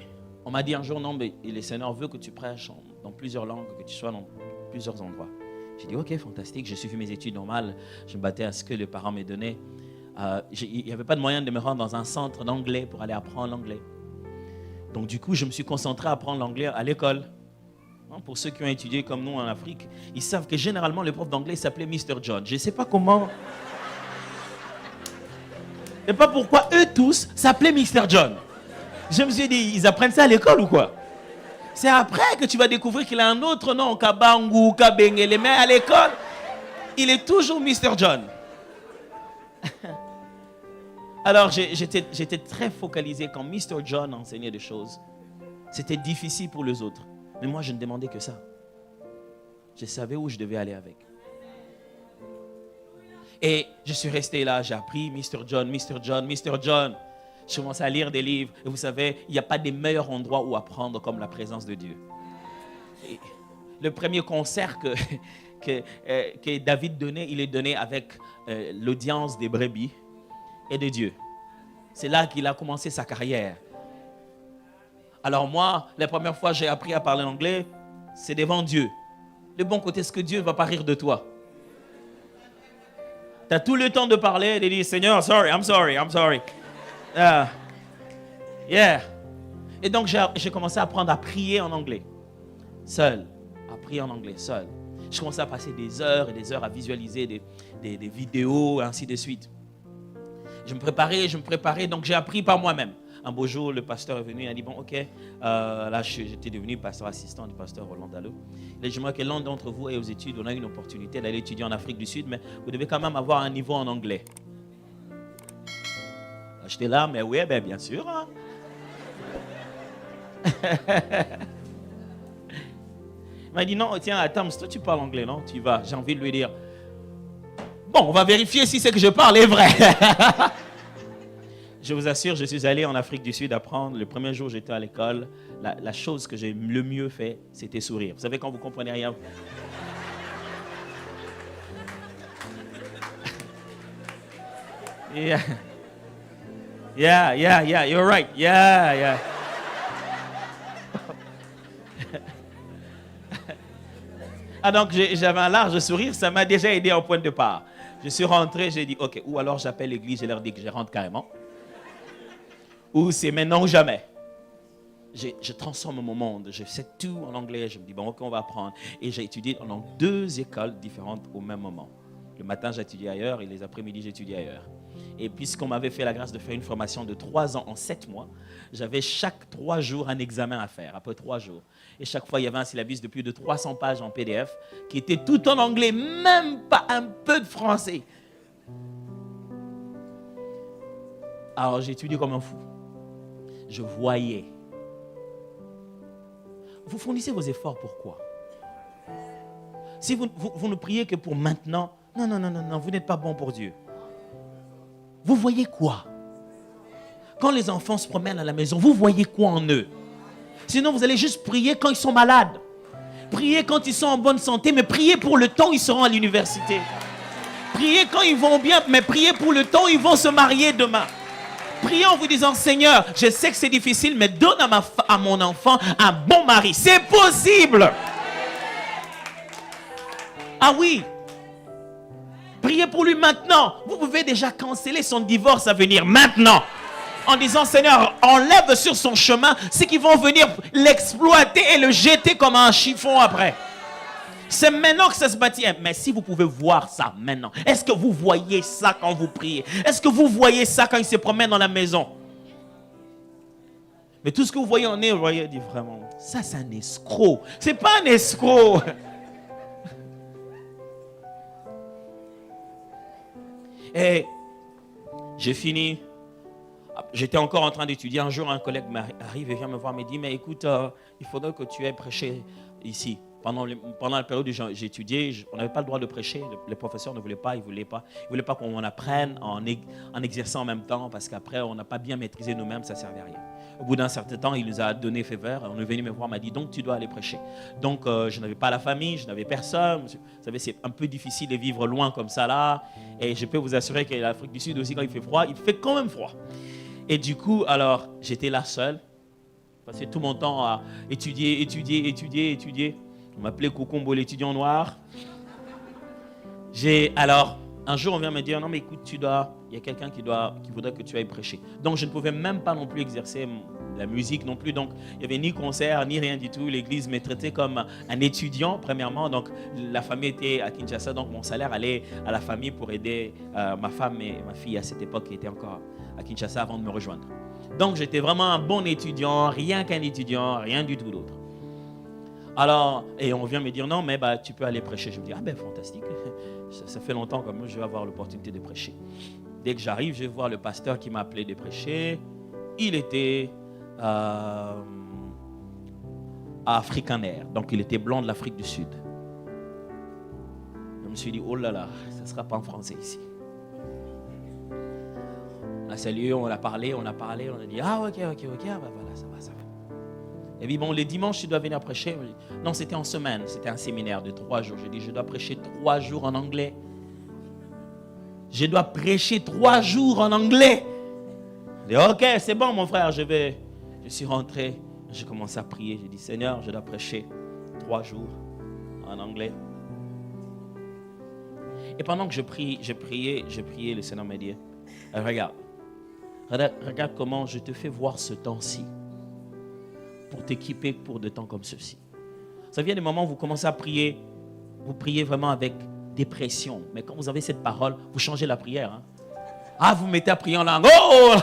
on m'a dit un jour, non, mais le Seigneur veut que tu prêches dans plusieurs langues, que tu sois dans plusieurs endroits. J'ai dit, ok, fantastique, j'ai suivi mes études normales, je me battais à ce que les parents me donnaient. Il n'y avait pas de moyen de me rendre dans un centre d'anglais pour aller apprendre l'anglais. Donc du coup, je me suis concentré à apprendre l'anglais à l'école. Pour ceux qui ont étudié comme nous en Afrique, ils savent que généralement le prof d'anglais s'appelait Mr. John. Je ne sais pas comment. Et pas pourquoi eux tous s'appelaient Mr. John. Je me suis dit, ils apprennent ça à l'école ou quoi? C'est après que tu vas découvrir qu'il a un autre nom, Kabangu, Kabengele, mais à l'école, il est toujours Mr. John. Alors j'étais très focalisé quand Mr. John enseignait des choses. C'était difficile pour les autres. Mais moi, je ne demandais que ça. Je savais où je devais aller avec. Et je suis resté là, j'ai appris Mr. John, Mr. John, Mr. John. Je commençais à lire des livres. Et vous savez, il n'y a pas de meilleur endroit où apprendre comme la présence de Dieu. Et le premier concert que David donnait, il est donné avec l'audience des brebis et de Dieu. C'est là qu'il a commencé sa carrière. Alors moi, la première fois que j'ai appris à parler anglais, c'est devant Dieu. Le bon côté, c'est que Dieu ne va pas rire de toi. Tu as tout le temps de parler, de dire, Seigneur, I'm sorry. Yeah. Et donc, j'ai commencé à apprendre à prier en anglais. Seul. À prier en anglais, seul. Je commençais à passer des heures et des heures à visualiser des vidéos, ainsi de suite. Je me préparais, donc j'ai appris par moi-même. Un beau jour, le pasteur est venu, il a dit, bon, ok, là, j'étais devenu pasteur assistant du pasteur Roland Dallot. Il a dit, j'aimerais que l'un d'entre vous ait aux études, on a eu une opportunité d'aller étudier en Afrique du Sud, mais vous devez quand même avoir un niveau en anglais. J'étais là, mais oui, ben, bien sûr. Hein. Il m'a dit, non, tiens, attends, toi tu parles anglais, non? Tu vas, j'ai envie de lui dire, bon, on va vérifier si ce que je parle est vrai. Je vous assure, je suis allé en Afrique du Sud apprendre. Le premier jour, j'étais à l'école. La chose que j'ai le mieux fait, c'était sourire. Vous savez, quand vous ne comprenez rien. Yeah, you're right. Yeah. Ah, donc j'avais un large sourire, ça m'a déjà aidé au point de départ. Je suis rentré, j'ai dit, ok, ou alors j'appelle l'église, je leur dis que je rentre carrément. Ou c'est maintenant ou jamais. je transforme mon monde. Je sais tout en anglais. Je me dis, bon, ok, on va apprendre. Et j'ai étudié dans 2 écoles différentes au même moment. Le matin, j'étudiais ailleurs et les après-midi, j'étudiais ailleurs. Et puisqu'on m'avait fait la grâce de faire une formation de 3 ans en 7 mois, j'avais chaque 3 jours un examen à faire, après 3 jours. Et chaque fois, il y avait un syllabus de plus de 300 pages en PDF qui était tout en anglais, même pas un peu de français. Alors, j'ai étudié comme un fou. Je voyais. Vous fournissez vos efforts, pourquoi? Si vous ne priez que pour maintenant, non, vous n'êtes pas bon pour Dieu. Vous voyez quoi? Quand les enfants se promènent à la maison, vous voyez quoi en eux? Sinon, vous allez juste prier quand ils sont malades. Priez quand ils sont en bonne santé, mais priez pour le temps où ils seront à l'université. Priez quand ils vont bien, mais priez pour le temps où ils vont se marier demain. Priez en vous disant, Seigneur, je sais que c'est difficile, mais donne à mon enfant un bon mari. C'est possible. Ah oui. Priez pour lui maintenant. Vous pouvez déjà canceller son divorce à venir maintenant. En disant, Seigneur, enlève sur son chemin ceux qui vont venir l'exploiter et le jeter comme un chiffon après. C'est maintenant que ça se bâtit. Mais si vous pouvez voir ça maintenant, est-ce que vous voyez ça quand vous priez? Est-ce que vous voyez ça quand il se promène dans la maison? Mais tout ce que vous voyez en est, vous voyez, dit vraiment, ça c'est un escroc. C'est pas un escroc. Et j'ai fini. J'étais encore en train d'étudier. Un jour, un collègue arrive et vient me voir et me dit, mais écoute, il faudrait que tu aies prêché ici. Pendant la période où j'étudiais, on n'avait pas le droit de prêcher. Les professeurs ne voulaient pas, ils ne voulaient pas qu'on apprenne en exerçant en même temps, parce qu'après, on n'a pas bien maîtrisé nous-mêmes, ça ne servait à rien. Au bout d'un certain temps, il nous a donné faveur. On est venu me voir, m'a dit, donc tu dois aller prêcher. Donc, je n'avais pas la famille, je n'avais personne. Vous savez, c'est un peu difficile de vivre loin comme ça là. Et je peux vous assurer qu'à l'Afrique du Sud aussi, quand il fait froid, il fait quand même froid. Et du coup, alors, j'étais là seul. Je passais tout mon temps à étudier. On m'appelait Kokombo, l'étudiant noir. Alors, un jour, on vient me dire, non mais écoute, il y a quelqu'un qui voudrait que tu ailles prêcher. Donc, je ne pouvais même pas non plus exercer la musique non plus. Donc, il n'y avait ni concert, ni rien du tout. L'église me traitait comme un étudiant, premièrement. Donc, la famille était à Kinshasa. Donc, mon salaire allait à la famille pour aider ma femme et ma fille à cette époque qui était encore à Kinshasa avant de me rejoindre. Donc, j'étais vraiment un bon étudiant, rien qu'un étudiant, rien du tout d'autre. Alors, et on vient me dire, non, mais tu peux aller prêcher. Je me dis, fantastique. Ça fait longtemps que moi, je vais avoir l'opportunité de prêcher. Dès que j'arrive, je vais voir le pasteur qui m'a appelé de prêcher. Il était afrikaner, donc il était blanc de l'Afrique du Sud. Je me suis dit, oh là là, ça ne sera pas en français ici. On a salué, on a parlé, on a dit, ok, voilà, ça va. Et puis bon, les dimanches, tu dois venir prêcher. Non, c'était en semaine, c'était un séminaire de 3 jours. J'ai dit, je dois prêcher 3 jours en anglais. Je dois prêcher 3 jours en anglais. J'ai dit, ok, c'est bon mon frère, je suis rentré. J'ai commencé à prier. J'ai dit, Seigneur, je dois prêcher 3 jours en anglais. Et pendant que je priais, le Seigneur m'a dit, regarde comment je te fais voir ce temps-ci pour t'équiper pour des temps comme ceux-ci. Ça vient des moments où vous commencez à prier, vous priez vraiment avec dépression. Mais quand vous avez cette parole, vous changez la prière. Vous mettez à prier en langue. Oh,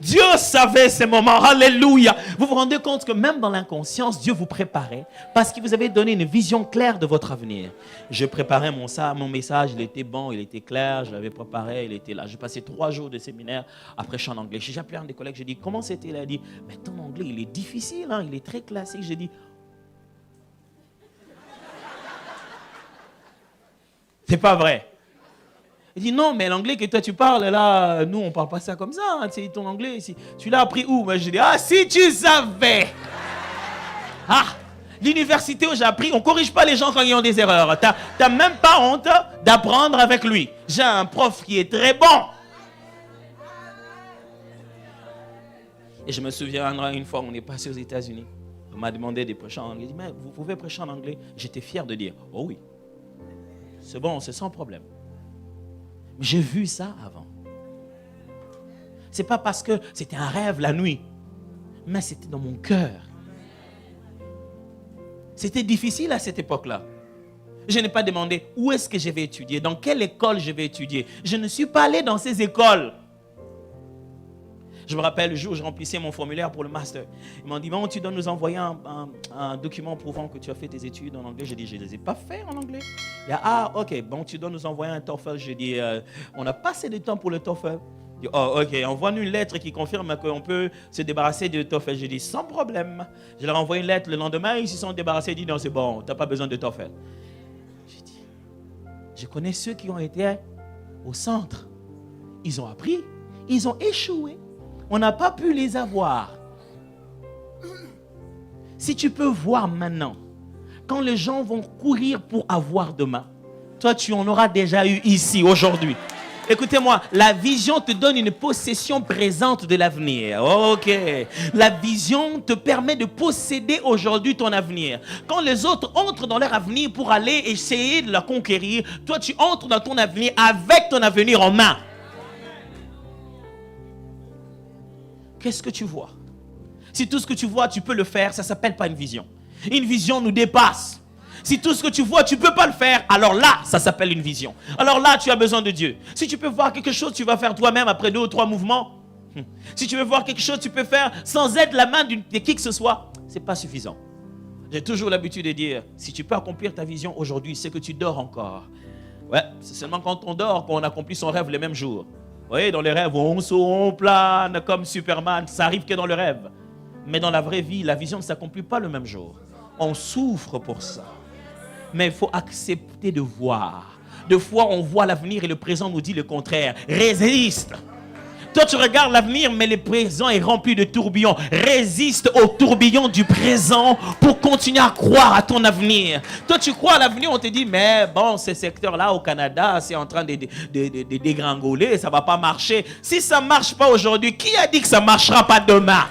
Dieu savait ces moments. Alléluia. Vous vous rendez compte que même dans l'inconscience, Dieu vous préparait parce qu'il vous avait donné une vision claire de votre avenir. Je préparais mon message, il était bon, il était clair, je l'avais préparé, il était là. J'ai passé 3 jours de séminaire à prêcher en anglais. J'ai appelé un des collègues, j'ai dit, comment c'était? Il a dit, mais ton anglais, il est difficile, il est très classique. J'ai dit, c'est pas vrai. Il dit, non, mais l'anglais que toi tu parles, là, nous on parle pas ça comme ça. C'est ton anglais ici. Tu l'as appris où? Moi je dis, si tu savais. L'université où j'ai appris, on corrige pas les gens quand ils ont des erreurs. T'as même pas honte d'apprendre avec lui. J'ai un prof qui est très bon. Et je me souviens une fois, on est passé aux États-Unis. On m'a demandé de prêcher en anglais. Il dit, mais vous pouvez prêcher en anglais? J'étais fier de dire, oh oui. C'est bon, c'est sans problème. J'ai vu ça avant. C'est pas parce que c'était un rêve la nuit, mais c'était dans mon cœur. C'était difficile à cette époque-là. Je n'ai pas demandé où est-ce que je vais étudier, dans quelle école je vais étudier. Je ne suis pas allé dans ces écoles. Je me rappelle le jour où je remplissais mon formulaire pour le master. Ils m'ont dit, bon, tu dois nous envoyer un document prouvant que tu as fait tes études en anglais. J'ai dit, je ne les ai pas fait en anglais. Il a, ah, ok, bon, tu dois nous envoyer un TOEFL. J'ai dit, on n'a pas assez de temps pour le TOEFL. Il dit, oh, ok, envoie-nous une lettre qui confirme qu'on peut se débarrasser du TOEFL. J'ai dit, sans problème. Je leur ai envoyé une lettre le lendemain, ils se sont débarrassés. Ils disent, non, c'est bon, tu n'as pas besoin de TOEFL. J'ai dit, je connais ceux qui ont été au centre. Ils ont appris, ils ont échoué. On n'a pas pu les avoir. Si tu peux voir maintenant, quand les gens vont courir pour avoir demain, toi tu en auras déjà eu ici, aujourd'hui. Écoutez-moi, la vision te donne une possession présente de l'avenir. Ok. La vision te permet de posséder aujourd'hui ton avenir. Quand les autres entrent dans leur avenir pour aller essayer de la conquérir, toi tu entres dans ton avenir avec ton avenir en main. Qu'est-ce que tu vois? Si tout ce que tu vois, tu peux le faire, ça ne s'appelle pas une vision. Une vision nous dépasse. Si tout ce que tu vois, tu ne peux pas le faire, alors là, ça s'appelle une vision. Alors là, tu as besoin de Dieu. Si tu peux voir quelque chose, tu vas faire toi-même après 2 ou 3 mouvements. Si tu veux voir quelque chose, tu peux faire sans être la main de qui que ce soit. Ce n'est pas suffisant. J'ai toujours l'habitude de dire, si tu peux accomplir ta vision aujourd'hui, c'est que tu dors encore. Ouais, c'est seulement quand on dort qu'on accomplit son rêve les mêmes jours. Vous voyez, dans les rêves, on saute, on plane comme Superman. Ça arrive que dans le rêve. Mais dans la vraie vie, la vision ne s'accomplit pas le même jour. On souffre pour ça. Mais il faut accepter de voir. Des fois, on voit l'avenir et le présent nous dit le contraire. Résiste. Toi, tu regardes l'avenir, mais le présent est rempli de tourbillons. Résiste aux tourbillons du présent pour continuer à croire à ton avenir. Toi, tu crois à l'avenir, on te dit, mais bon, ce secteur-là au Canada, c'est en train de dégringoler, ça ne va pas marcher. Si ça ne marche pas aujourd'hui, qui a dit que ça ne marchera pas demain?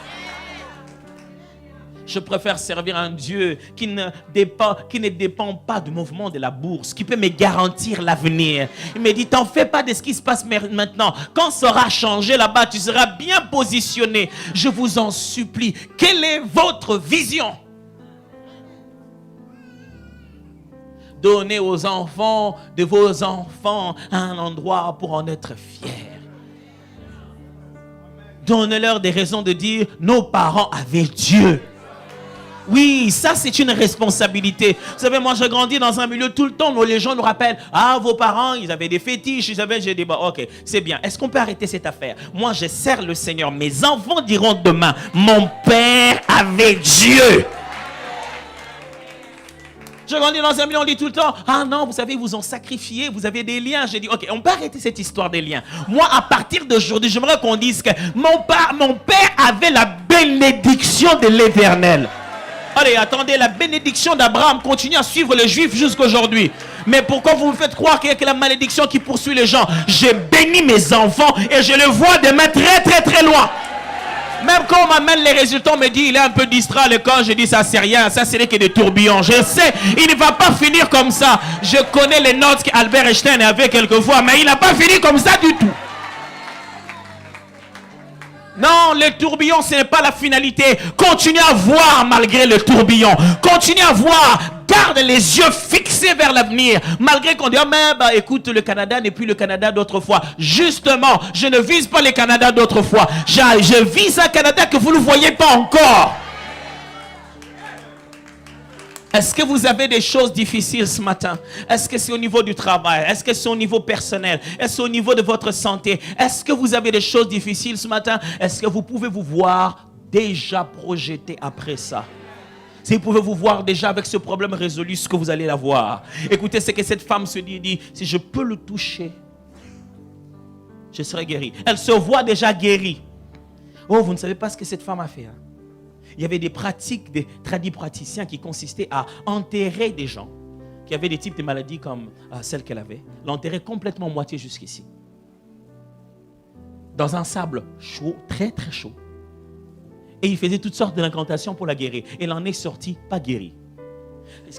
Je préfère servir un Dieu qui ne dépend pas du mouvement de la bourse, qui peut me garantir l'avenir. Il me dit, t'en fais pas de ce qui se passe maintenant. Quand ça aura changé là-bas, tu seras bien positionné. Je vous en supplie. Quelle est votre vision? Donnez aux enfants de vos enfants un endroit pour en être fiers. Donnez-leur des raisons de dire, nos parents avaient Dieu. Oui, ça c'est une responsabilité. Vous savez, moi j'ai grandi dans un milieu tout le temps où les gens nous rappellent, ah vos parents, ils avaient des fétiches, j'ai dit, bah, ok, c'est bien. Est-ce qu'on peut arrêter cette affaire? Moi je sers le Seigneur. Mes enfants diront demain, mon père avait Dieu. Je grandis dans un milieu, on dit tout le temps, ah non, vous savez, ils vous ont sacrifié, vous avez des liens. J'ai dit, ok, on peut arrêter cette histoire des liens. Moi, à partir d'aujourd'hui, j'aimerais qu'on dise que mon père avait la bénédiction de l'Éternel. Allez, attendez, la bénédiction d'Abraham continue à suivre les Juifs jusqu'aujourd'hui. Mais pourquoi vous me faites croire qu'il y a que la malédiction qui poursuit les gens? J'ai béni mes enfants et je le vois de main très très très loin. Même quand on m'amène les résultats, on me dit, il est un peu distrait à l'école. Je dis, ça c'est rien, ça c'est que des tourbillons. Je sais, il ne va pas finir comme ça. Je connais les notes qu'Albert Einstein avait quelquefois, mais il n'a pas fini comme ça du tout. Non, le tourbillon, ce n'est pas la finalité. Continue à voir malgré le tourbillon. Continue à voir. Garde les yeux fixés vers l'avenir. Malgré qu'on dit, oh, mais bah, écoute, le Canada n'est plus le Canada d'autrefois. Justement, je ne vise pas le Canada d'autrefois. Je vise un Canada que vous ne voyez pas encore. Est-ce que vous avez des choses difficiles ce matin? Est-ce que c'est au niveau du travail? Est-ce que c'est au niveau personnel? Est-ce que c'est au niveau de votre santé? Est-ce que vous avez des choses difficiles ce matin? Est-ce que vous pouvez vous voir déjà projeté après ça? Si vous pouvez vous voir déjà avec ce problème résolu, ce que vous allez l'avoir. Écoutez ce que cette femme se dit, si je peux le toucher, je serai guérie. Elle se voit déjà guérie. Oh, vous ne savez pas ce que cette femme a fait, hein? Il y avait des pratiques, des tradipraticiens qui consistaient à enterrer des gens qui avaient des types de maladies comme celle qu'elle avait, l'enterrer complètement moitié jusqu'ici. Dans un sable chaud, très très chaud. Et il faisait toutes sortes d'incantations pour la guérir. Elle en est sortie pas guérie.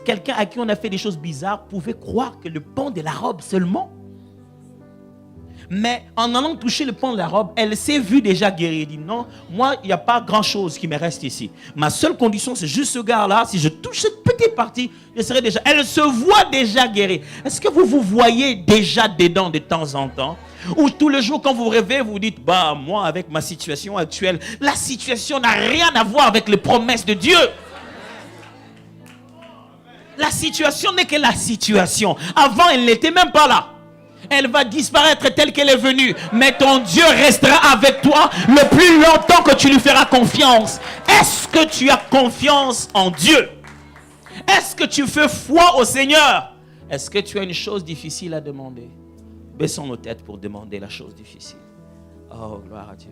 Quelqu'un à qui on a fait des choses bizarres pouvait croire que le pan de la robe seulement. Mais en allant toucher le pan de la robe, elle s'est vue déjà guérie. Elle dit non, moi, il n'y a pas grand-chose qui me reste ici. Ma seule condition, c'est juste ce gars-là. Si je touche cette petite partie, je serai déjà... Elle se voit déjà guérie. Est-ce que vous vous voyez déjà dedans de temps en temps? Ou tous les jours, quand vous rêvez, vous dites, bah, moi, avec ma situation actuelle, la situation n'a rien à voir avec les promesses de Dieu. La situation n'est que la situation. Avant, elle n'était même pas là. Elle va disparaître telle qu'elle est venue. Mais ton Dieu restera avec toi le plus longtemps que tu lui feras confiance. Est-ce que tu as confiance en Dieu? Est-ce que tu fais foi au Seigneur? Est-ce que tu as une chose difficile à demander? Baissons nos têtes pour demander la chose difficile. Oh, gloire à Dieu.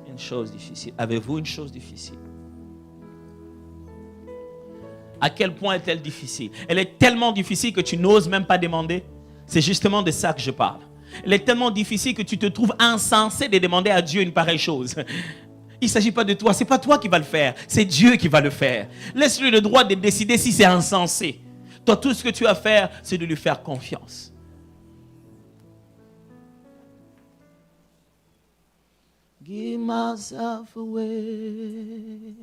Une chose difficile. Avez-vous une chose difficile? À quel point est-elle difficile? Elle est tellement difficile que tu n'oses même pas demander. C'est justement de ça que je parle. Elle est tellement difficile que tu te trouves insensé de demander à Dieu une pareille chose. Il ne s'agit pas de toi. Ce n'est pas toi qui vas le faire. C'est Dieu qui va le faire. Laisse-lui le droit de décider si c'est insensé. Toi, tout ce que tu as à faire, c'est de lui faire confiance. Give myself away.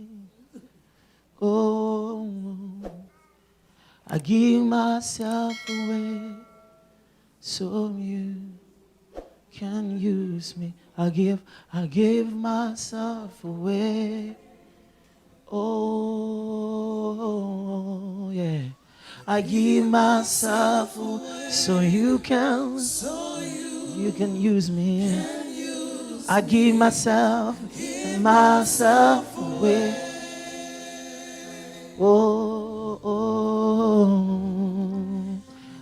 Oh, I give myself away so you can use me. I give myself away. Oh, yeah. I give myself away so you can use me. I give myself away. Oh,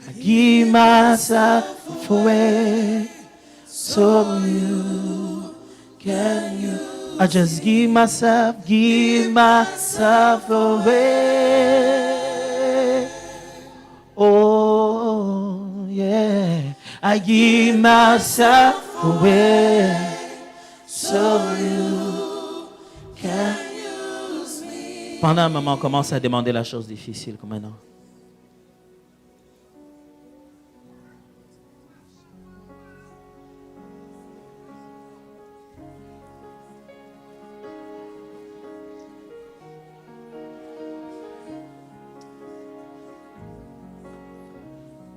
I give myself away so you can use. I just give myself away. Oh, yeah. I give myself away so you can use me. Pendant un moment, commence à demander la chose difficile comme maintenant.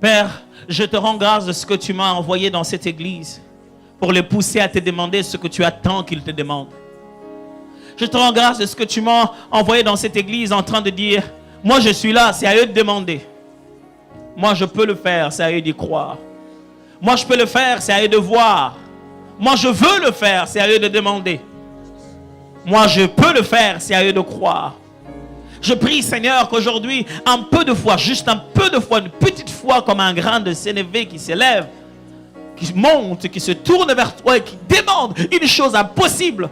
Père, je te rends grâce de ce que tu m'as envoyé dans cette église pour les pousser à te demander ce que tu attends qu'ils te demandent. Je te rends grâce de ce que tu m'as envoyé dans cette église en train de dire, moi je suis là, c'est à eux de demander. Moi je peux le faire, c'est à eux d'y croire. Moi je peux le faire, c'est à eux de voir. Moi je veux le faire, c'est à eux de demander. Moi je peux le faire, c'est à eux de croire. Je prie, Seigneur, qu'aujourd'hui, un peu de foi, juste un peu de foi, une petite foi comme un grain de sénévé qui s'élève, qui monte, qui se tourne vers toi et qui demande une chose impossible.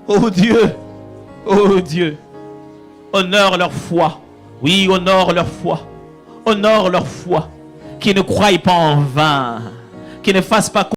Oh Dieu, honore leur foi. Oui, honore leur foi. Honore leur foi. Qu'ils ne croient pas en vain. Qu'ils ne fassent pas